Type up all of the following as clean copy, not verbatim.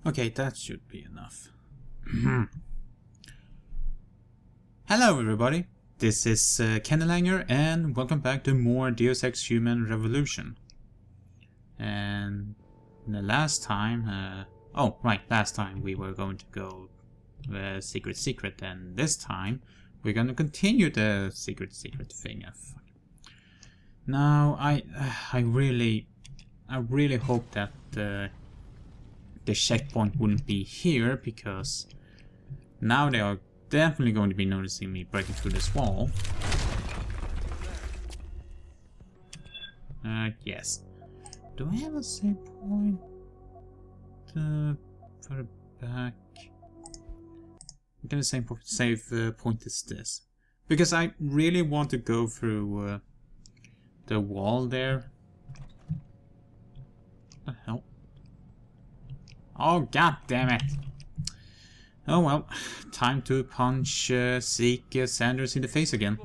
Okay, that should be enough. Hello everybody, this is Candylanger and welcome back to more Deus Ex Human Revolution. And the last time, last time we were going to go secret, and this time we're going to continue the secret thing. Now I really hope that the checkpoint wouldn't be here, because now they are definitely going to be noticing me breaking through this wall. Yes. Do I have a save point further back? What kind of save point is this? Because I really want to go through the wall there. What the hell? Oh, god damn it! Oh well, time to punch Sanders in the face again.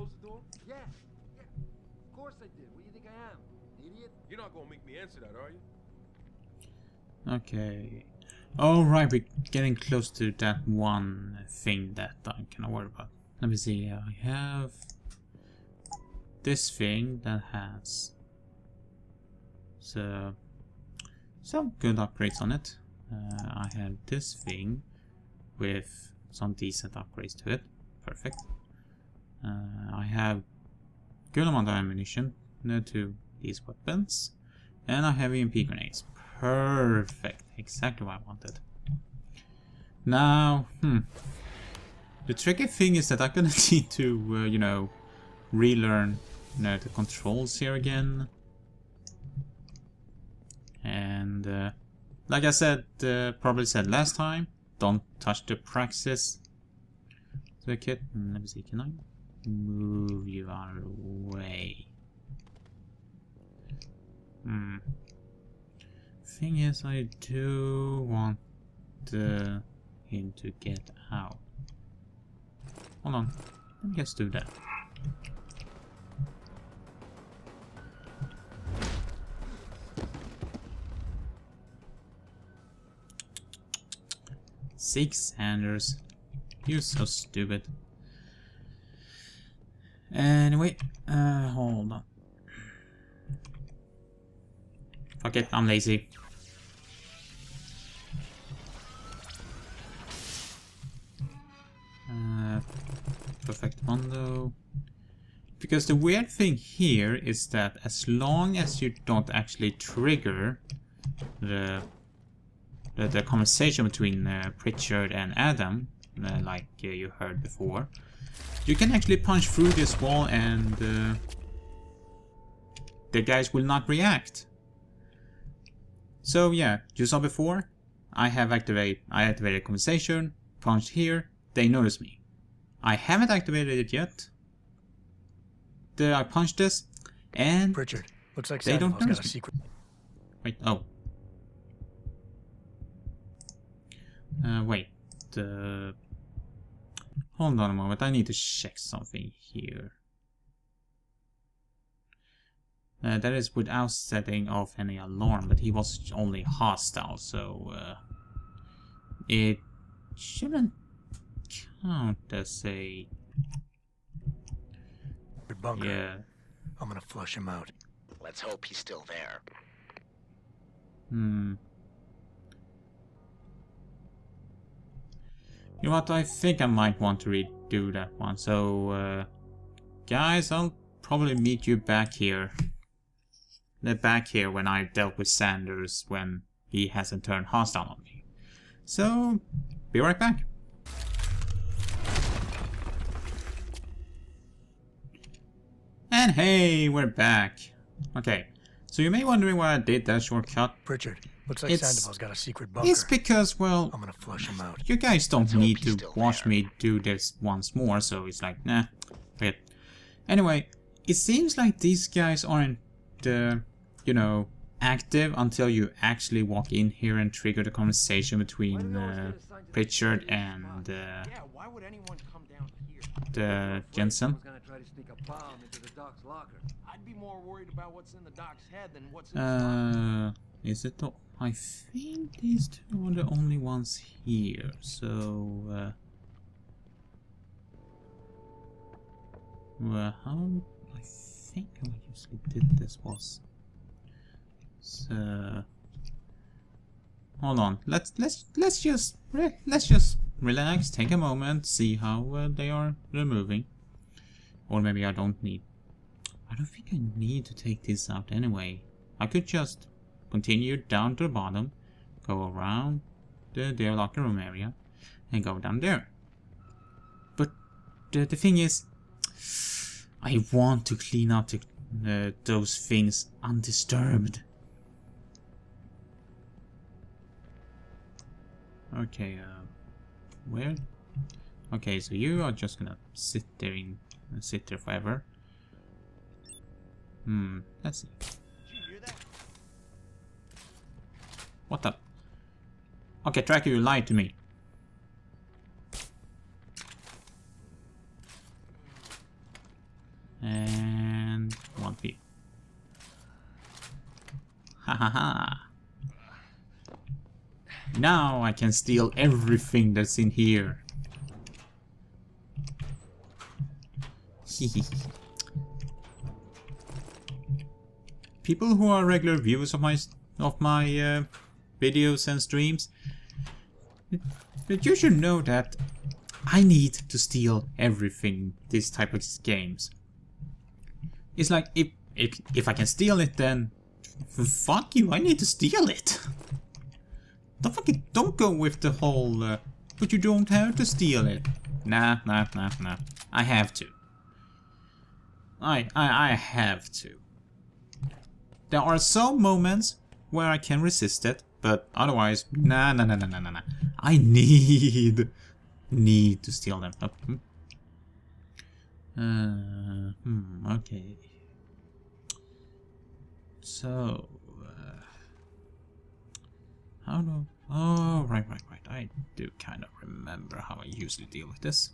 Yeah, of course I did. What do you think I am? Idiot? You're not gonna make me answer that, are you? Okay. Alright, we're getting close to that one thing that I'm kinda worried about. Let me see, I have this thing that has some good upgrades on it. I have this thing with some decent upgrades to it. Perfect. I have good amount of ammunition to these weapons. And I have EMP grenades. Perfect. Exactly what I wanted. Now, the tricky thing is that I'm gonna need to, you know, relearn the controls here again. And, like I said, probably said last time, don't touch the Praxis circuit. Let me see, can I move you out of the way? Thing is, I do want him to get out. Hold on, let me just do that. Sanders, you're so stupid. Anyway, hold on. Fuck it, I'm lazy. Perfectmundo. Because the weird thing here is that as long as you don't actually trigger the conversation between Pritchard and Adam, like you heard before, you can actually punch through this wall and the guys will not react. So yeah, you saw before, I activated conversation, punched here, they notice me. I haven't activated it yet. I punched this, and Pritchard, looks like they don't notice got a secret. Wait, oh. Wait. Hold on a moment, I need to check something here. That is without setting off any alarm, but he was only hostile, so it shouldn't count as a... bunker. Yeah. I'm gonna flush him out. Let's hope he's still there. You know what, I think I might want to redo that one. So, guys, I'll probably meet you back here. Back here when I dealt with Sanders when he hasn't turned hostile on me. So, be right back. And hey, we're back. Okay, so you may be wondering why I did that shortcut. Pritchard, looks like Sandoval's got a secret bunker. It's because, well, I'm gonna flush him out. you guys don't need to watch me do this once more, so it's like, nah, forget. Anyway, it seems like these guys aren't, you know, active until you actually walk in here and trigger the conversation between Pritchard and Jensen. I'd be more worried about what's in the doc's head than what's in his Is it? I think these two are the only ones here, so well, how I think I usually did this was so hold on, let's just relax, take a moment, see how they are moving. Or maybe I don't think I need to take this out anyway. I could just continue down to the bottom, go around the locker room area, and go down there. But the thing is, I want to clean up those things undisturbed. Okay, where? Okay, so you are just gonna sit there forever. Let's see. What the? Okay, Tracker, you lied to me. And 1P. Ha ha ha. Now I can steal everything that's in here. People who are regular viewers of my videos and streams, but you should know that I need to steal everything this type of games. It's like if I can steal it, then fuck you, I need to steal it. Don't go with the whole but you don't have to steal it. Nah. I have to. I have to. There are some moments where I can resist it, but otherwise, nah. I need to steal them. Okay. So, how do? Oh, right. I do kind of remember how I usually deal with this.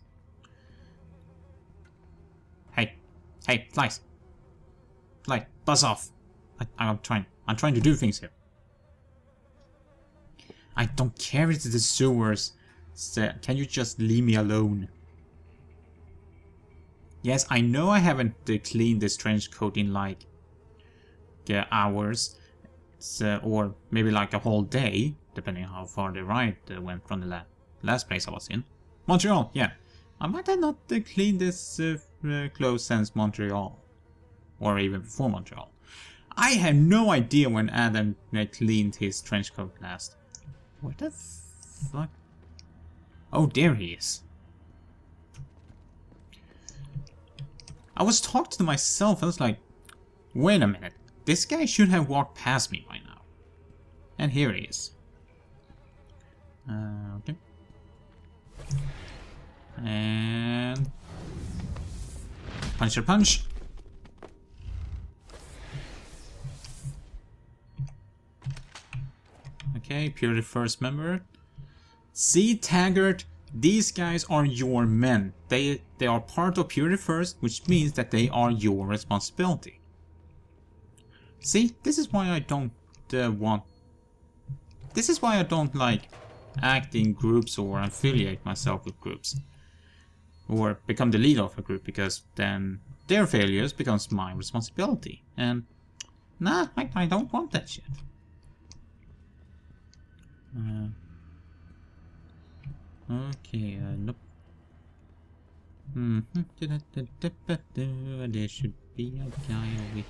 Hey, flies! Fly, buzz off! I'm trying to do things here. I don't care if it's the sewers. So, can you just leave me alone? Yes, I know I haven't cleaned this trench coat in like hours, or maybe like a whole day, depending on how far the ride went from the last place I was in. Montreal, yeah. I might have not cleaned this clothes since Montreal, or even before Montreal. I had no idea when Adam cleaned his trench coat last. What the fuck? Oh, there he is. I was talking to myself, I was like, wait a minute, this guy should have walked past me by now. And here he is. Okay. And... punch. Okay, purely first member. See, Taggart, these guys are your men. They are part of Purity First, which means that they are your responsibility. See, this is why I don't This is why I don't like act in groups or affiliate myself with groups. Or become the leader of a group, because then their failures becomes my responsibility. And nah, I don't want that shit. Okay, nope. There should be a guy over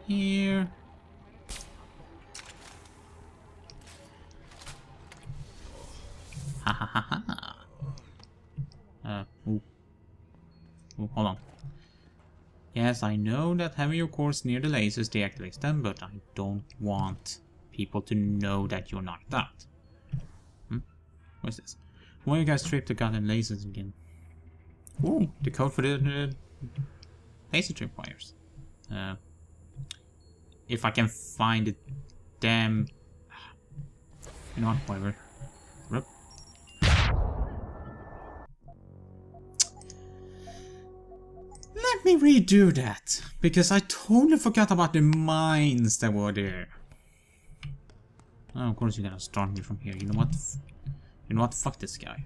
here. Ha ha ha ha. Hold on. Yes, I know that having your cores near the lasers deactivates them, but I don't want people to know that you're knocked out. What's this? Why you guys trip the goddamn lasers again? Ooh, the code for the laser trip wires. If I can find it, damn. You know what? Whatever. Rip. Let me redo that, because I totally forgot about the mines that were there. Oh, of course you're gonna start me from here. You know what? You know what? Fuck this guy.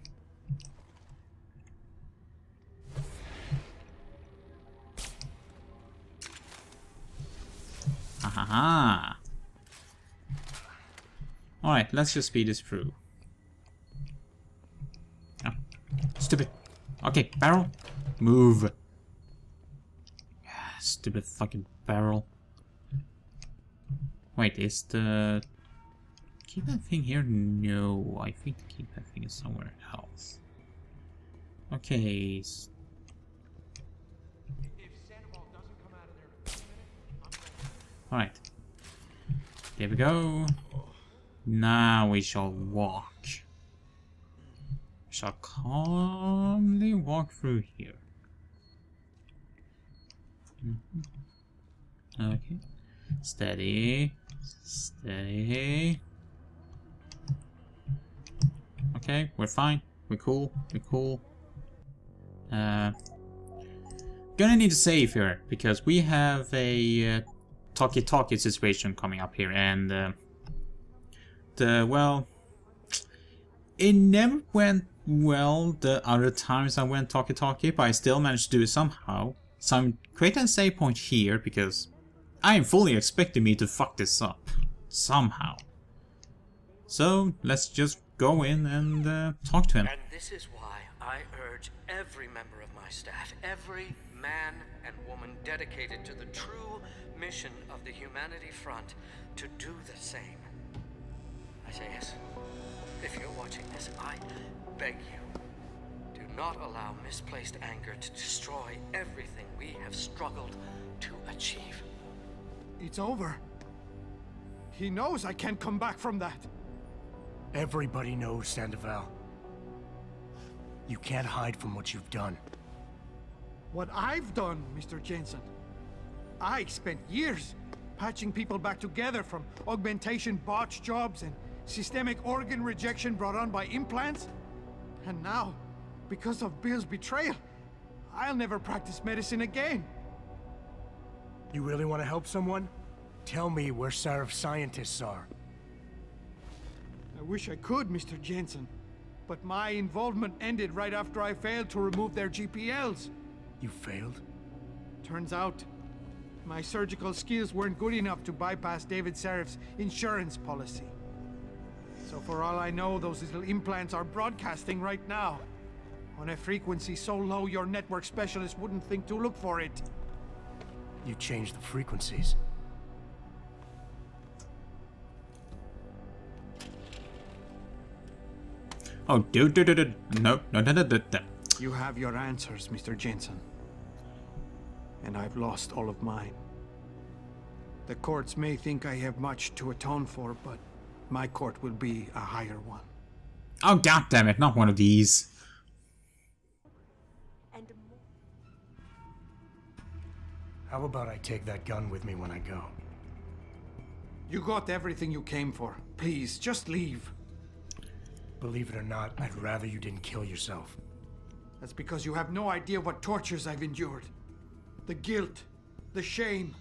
Ha ha ha! Alright, let's just speed this through. Oh, stupid. Okay, barrel. Move. Stupid fucking barrel. Wait, is the keypad thing here? No, I think the keypad thing is somewhere else. Okay. Alright. There we go. Now we shall walk. We shall calmly walk through here. Okay. Steady. Steady. Okay, we're fine. We're cool. We're cool. Gonna need to save here because we have a talkie-talkie situation coming up here, and well, it never went well the other times I went talkie-talkie, but I still managed to do it somehow. So I'm creating a save point here because I am fully expecting me to fuck this up somehow. So let's just go in and talk to him. And this is why I urge every member of my staff, every man and woman dedicated to the true mission of the Humanity Front, to do the same. I say yes. If you're watching this, I beg you, do not allow misplaced anger to destroy everything we have struggled to achieve. It's over. He knows I can't come back from that. Everybody knows, Sandoval. You can't hide from what you've done. What I've done, Mr. Jensen. I spent years patching people back together from augmentation botch jobs and systemic organ rejection brought on by implants. And now, because of Bill's betrayal, I'll never practice medicine again. You really want to help someone? Tell me where Sarif's scientists are. I wish I could, Mr. Jensen. But my involvement ended right after I failed to remove their GPLs. You failed? Turns out, my surgical skills weren't good enough to bypass David Sarif's insurance policy. So for all I know, those little implants are broadcasting right now. On a frequency so low your network specialist wouldn't think to look for it. You changed the frequencies. Oh, dude. No. You have your answers, Mr. Jensen. And I've lost all of mine. The courts may think I have much to atone for, but my court will be a higher one. Oh, goddammit, not one of these. How about I take that gun with me when I go? You got everything you came for. Please, just leave. Believe it or not, I'd rather you didn't kill yourself. That's because you have no idea what tortures I've endured. The guilt, the shame.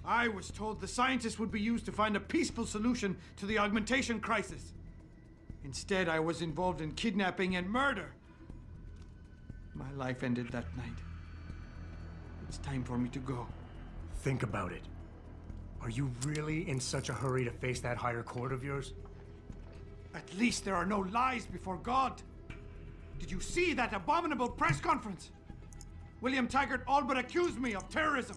I was told the scientists would be used to find a peaceful solution to the augmentation crisis. Instead, I was involved in kidnapping and murder. My life ended that night. It's time for me to go. Think about it. Are you really in such a hurry to face that higher court of yours? At least there are no lies before God. Did you see that abominable press conference? William Taggart all but accused me of terrorism.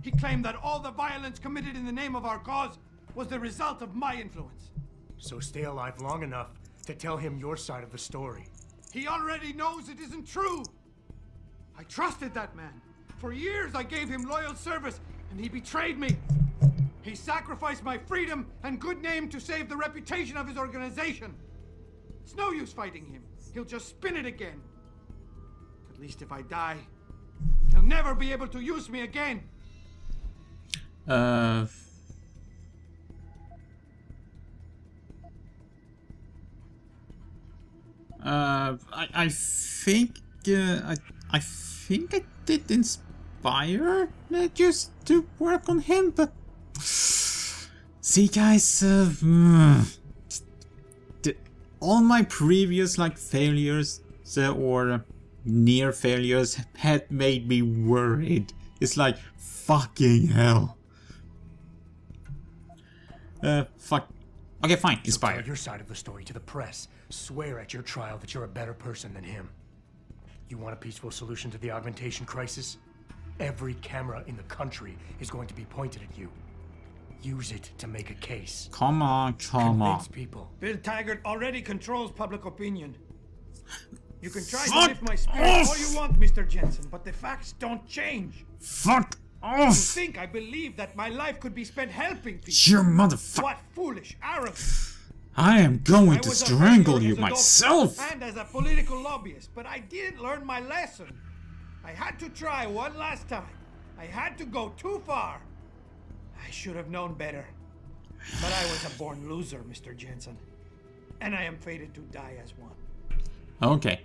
He claimed that all the violence committed in the name of our cause was the result of my influence. So stay alive long enough to tell him your side of the story. He already knows it isn't true. I trusted that man. For years I gave him loyal service, and he betrayed me. He sacrificed my freedom and good name to save the reputation of his organization. It's no use fighting him. He'll just spin it again. At least if I die, he'll never be able to use me again. I think I think I did inspire just to work on him, but See, guys, all my previous like failures or near failures had made me worried. It's like fucking hell. Fuck. Okay, fine. Inspired. Tell your side of the story to the press. Swear at your trial that you're a better person than him. You want a peaceful solution to the augmentation crisis? Every camera in the country is going to be pointed at you. Use it to make a case. Come on, come on. Convince people. Bill Taggart already controls public opinion. You can try Fuck to lift my spirit all you want, Mr. Jensen, but the facts don't change. Fuck You off! think I believe that my life could be spent helping people? You motherfucker! What foolish arrogance! I am going to was a strangle failure you as a doctor myself! and as a political lobbyist, but I didn't learn my lesson. I had to try one last time. I had to go too far. I should have known better. But I was a born loser, Mr. Jensen. And I am fated to die as one. Okay.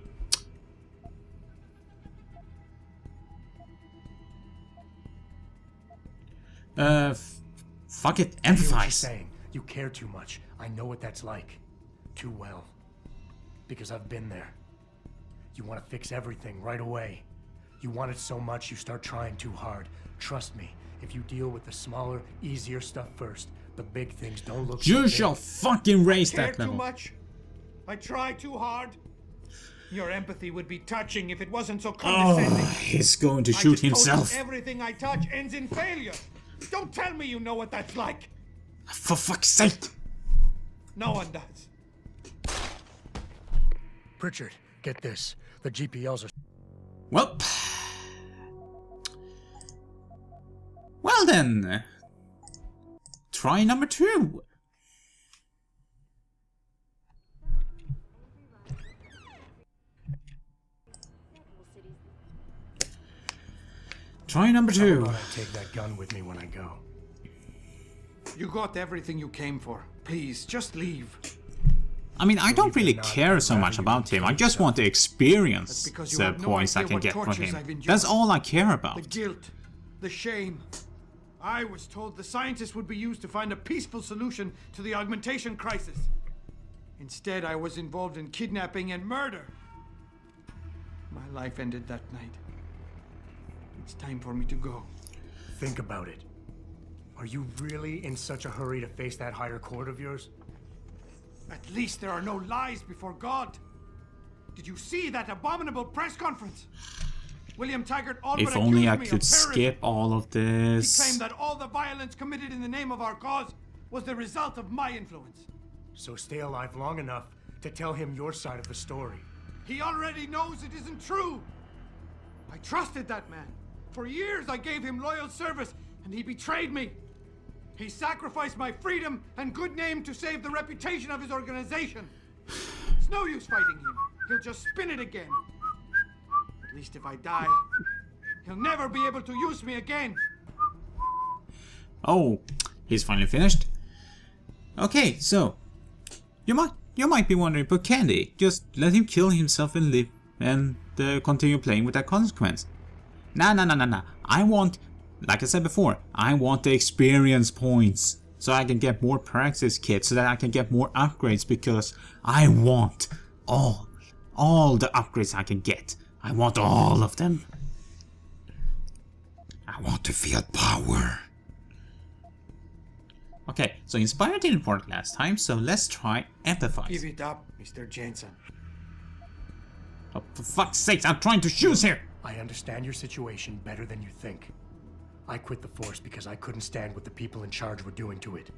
Fuck it, I hear what you're empathize. saying. You care too much. I know what that's like. Too well. Because I've been there. You want to fix everything right away. You want it so much you start trying too hard. Trust me, if you deal with the smaller, easier stuff first, the big things don't look so You big. shall fucking raise Care that too level. much? I try too hard? Your empathy would be touching if it wasn't so Oh, condescending. he's going to I shoot just told you himself. everything I touch ends in failure. Don't tell me you know what that's like. For fuck's sake! No one does. Pritchard, get this. The GPLs are... Well. Well then. Try number 2. Try number How 2. about I take that gun with me when I go? You got everything you came for. Please, just leave. I mean, I don't really care so much about him. I just want the experience because you the have no points I idea can what get from tortures him. I've endured. That's all I care The about. guilt, the shame. I was told the scientists would be used to find a peaceful solution to the augmentation crisis. Instead, I was involved in kidnapping and murder. My life ended that night. It's time for me to go. Think about it. Are you really in such a hurry to face that higher court of yours? At least there are no lies before God. Did you see that abominable press conference? William Taggart all If but only I accused me could of terrorism. skip all of He this. claimed that all the violence committed in the name of our cause was the result of my influence. So stay alive long enough to tell him your side of the story. He already knows it isn't true. I trusted that man. For years I gave him loyal service, and he betrayed me. He sacrificed my freedom and good name to save the reputation of his organization. It's no use fighting him. He'll just spin it again. At least if I die, he'll never be able to use me again. Oh, he's finally finished. Okay, so you might be wondering, but Candy, just let him kill himself and live, and continue playing with that consequence. Nah. I want, like I said before, I want the experience points so I can get more practice kits, so that I can get more upgrades, because I want all the upgrades I can get. I want all of them. I want to feel power. Okay, so Inspire didn't work last time, so let's try Empathize. Give it up, Mr. Jensen. Oh, for fuck's sake, I'm trying to choose here! I understand your situation better than you think. I quit the force because I couldn't stand what the people in charge were doing to it.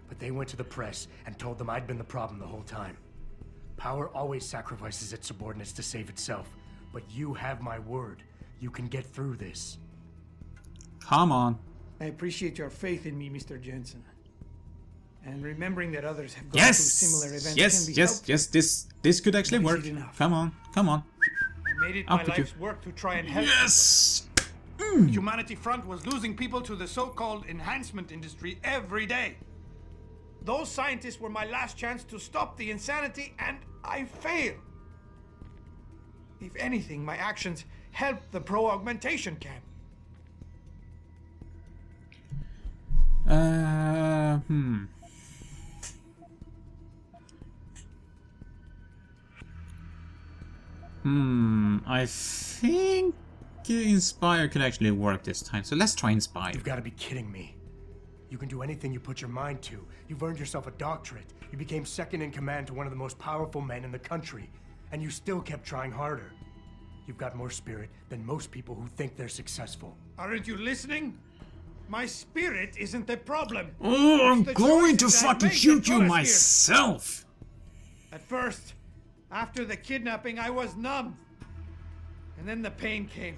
But they went to the press and told them I'd been the problem the whole time. Power always sacrifices its subordinates to save itself. But you have my word. You can get through this. Come on. I appreciate your faith in me, Mr. Jensen. And remembering that others have gone Yes! through similar events can be helpful. Yes, this could actually Easy work. enough. Come on. I made it I'll my put you- life's work to try and help Yes! people. Humanity Front was losing people to the so-called enhancement industry every day. Those scientists were my last chance to stop the insanity, and I failed. If anything, my actions helped the pro-augmentation camp. Hmm. I think Inspire could actually work this time, so let's try Inspire. You've got to be kidding me. You can do anything you put your mind to. You've earned yourself a doctorate. You became second in command to one of the most powerful men in the country, and you still kept trying harder. You've got more spirit than most people who think they're successful. Aren't you listening? My spirit isn't the problem. Oh, I'm It's the going to choices I fucking make shoot that you got us myself! here. At first, after the kidnapping, I was numb. And then the pain came.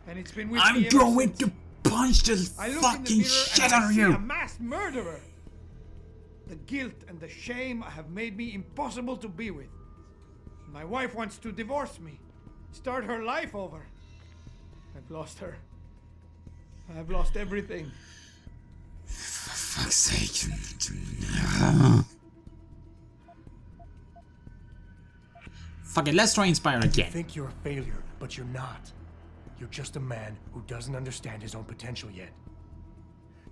And it's been with me I'm ever going since. to punch the I look in the fucking mirror shit and out I of see you! a mass murderer. The guilt and the shame have made me impossible to be with. My wife wants to divorce me, start her life over. I've lost her. I've lost everything. For fuck's sake. Fuck it, let's try Inspire You again. think you're a failure, but you're not. You're just a man who doesn't understand his own potential yet.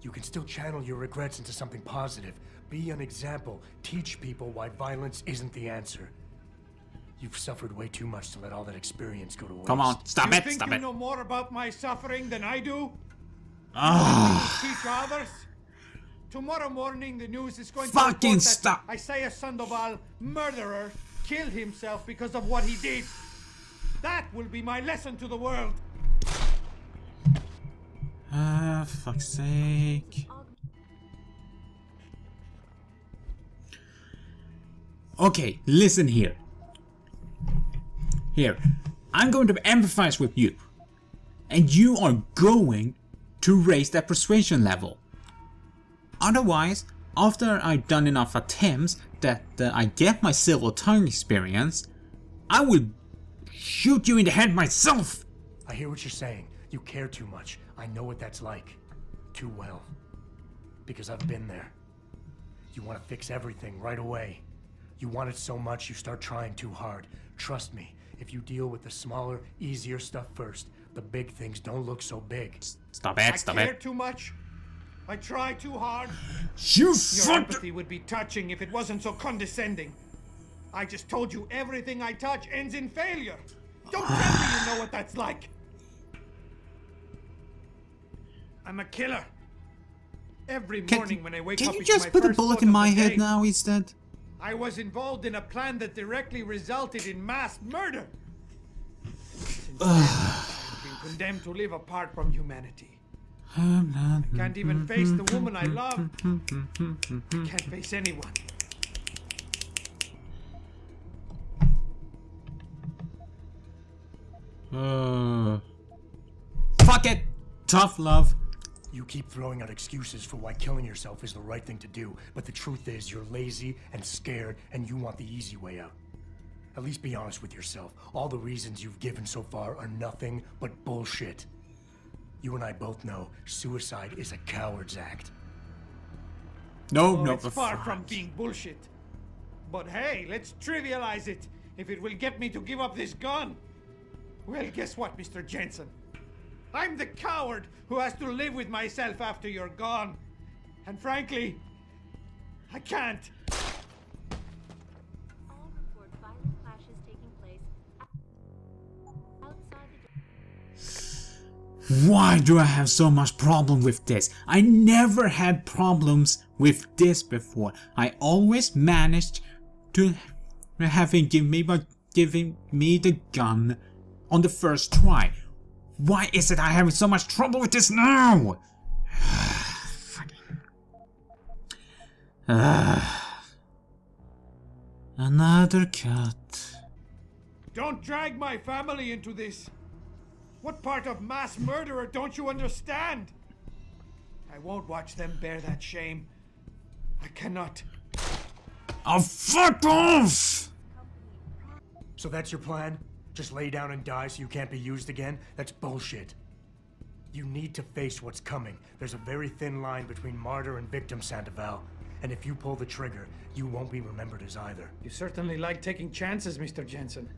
You can still channel your regrets into something positive. Be an example. Teach people why violence isn't the answer. You've suffered way too much to let all that experience go to waste. Come on, stop You it, think stop you it. know more about my suffering than I do? Ah, Teach others? Tomorrow morning the news is going to Fucking report that stop. Isaiah Sandoval, murderer, killed himself because of what he did. That will be my lesson to the world. fuck's sake. Okay, listen here. Here, I'm going to empathize with you. And you are going to raise that persuasion level. Otherwise, after I've done enough attempts that I get my silver tongue experience, I will shoot you in the head myself! I hear what you're saying. You care too much. I know what that's like. Too well. Because I've been there. You want to fix everything right away. You want it so much you start trying too hard. Trust me, if you deal with the smaller, easier stuff first, the big things don't look so big. Stop it, stop I care it. too much. I try too hard. You Your fuck. empathy would be touching if it wasn't so condescending. I just told you everything I touch ends in failure. Don't tell me you know what that's like. I'm a killer. Every morning when I wake up, Can you it's my just put a first bullet thought in of my the head day. now instead? I was involved in a plan that directly resulted in mass murder. Since then, I've been condemned to live apart from humanity. I can't even face the woman I love. I can't face anyone. Fuck it! Tough love. You keep throwing out excuses for why killing yourself is the right thing to do, but the truth is you're lazy and scared and you want the easy way out. At least be honest with yourself. All the reasons you've given so far are nothing but bullshit. You and I both know suicide is a coward's act. No, Oh, no, it's far fuck. from being bullshit. But hey, let's trivialize it. If it will get me to give up this gun. Well, guess what, Mr. Jensen? I'm the coward who has to live with myself after you're gone. And frankly, I can't. All report violent clashes taking place outside the door. Why do I have so much problem with this? I never had problems with this before. I always managed to have him giving me the gun on the first try. Why is it I having so much trouble with this now? Another cut. Don't drag my family into this. What part of mass murderer don't you understand? I won't watch them bear that shame. I cannot. Oh, fuck off! So that's your plan? Just lay down and die so you can't be used again? That's bullshit. You need to face what's coming. There's a very thin line between martyr and victim, Sandoval. And if you pull the trigger, you won't be remembered as either. You certainly like taking chances, Mr. Jensen.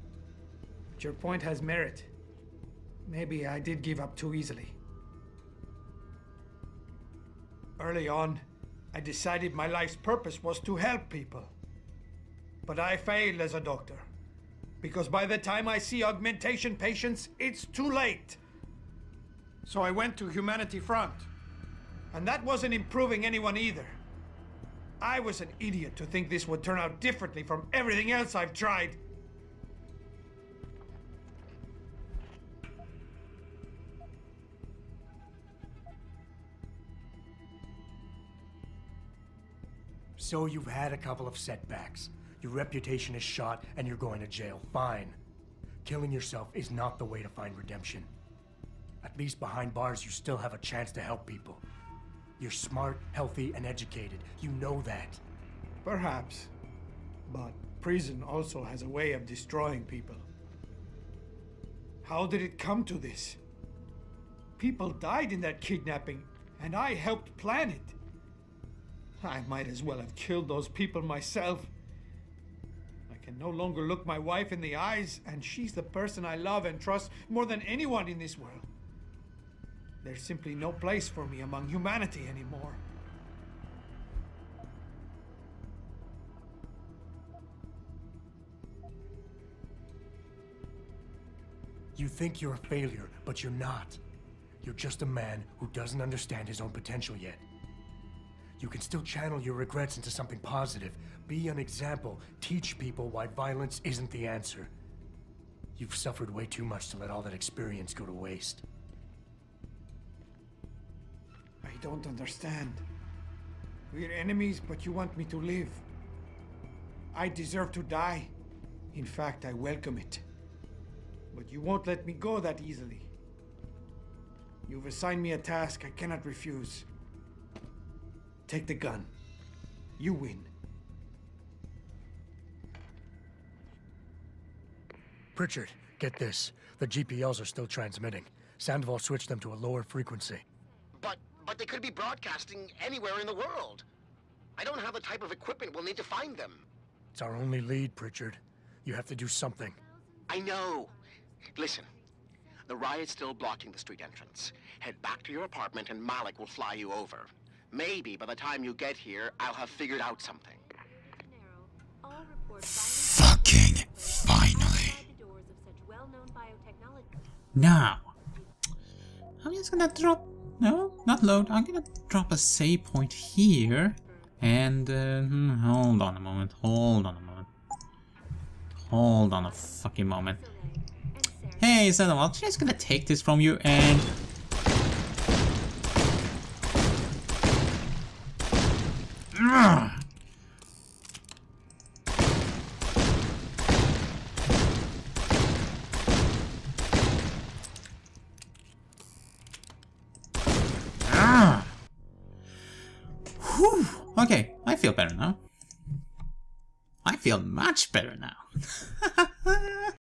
But your point has merit. Maybe I did give up too easily. Early on, I decided my life's purpose was to help people. But I failed as a doctor. Because by the time I see augmentation patients, it's too late. So I went to Humanity Front. And that wasn't improving anyone either. I was an idiot to think this would turn out differently from everything else I've tried. So you've had a couple of setbacks. Your reputation is shot and you're going to jail. Fine. Killing yourself is not the way to find redemption. At least behind bars, you still have a chance to help people. You're smart, healthy, and educated. You know that. Perhaps. But prison also has a way of destroying people. How did it come to this? People died in that kidnapping, and I helped plan it. I might as well have killed those people myself. I can no longer look my wife in the eyes, and she's the person I love and trust more than anyone in this world. There's simply no place for me among humanity anymore. You think you're a failure, but you're not. You're just a man who doesn't understand his own potential yet. You can still channel your regrets into something positive. Be an example. Teach people why violence isn't the answer. You've suffered way too much to let all that experience go to waste. I don't understand. We're enemies, but you want me to live. I deserve to die. In fact, I welcome it. But you won't let me go that easily. You've assigned me a task I cannot refuse. Take the gun. You win. Pritchard, get this. The GPLs are still transmitting. Sandoval switched them to a lower frequency. But they could be broadcasting anywhere in the world. I don't have the type of equipment we'll need to find them. It's our only lead, Pritchard. You have to do something. I know. Listen, the riot's still blocking the street entrance. Head back to your apartment and Malik will fly you over. Maybe by the time you get here, I'll have figured out something. Fucking finally. Now, I'm just gonna drop... No, not load. I'm gonna drop a save point here. And, hold on a moment. Hold on a moment. Hold on a fucking moment. Hey, Sandoval, I'm just gonna take this from you and... Whew. Okay, I feel better now. I feel much better now.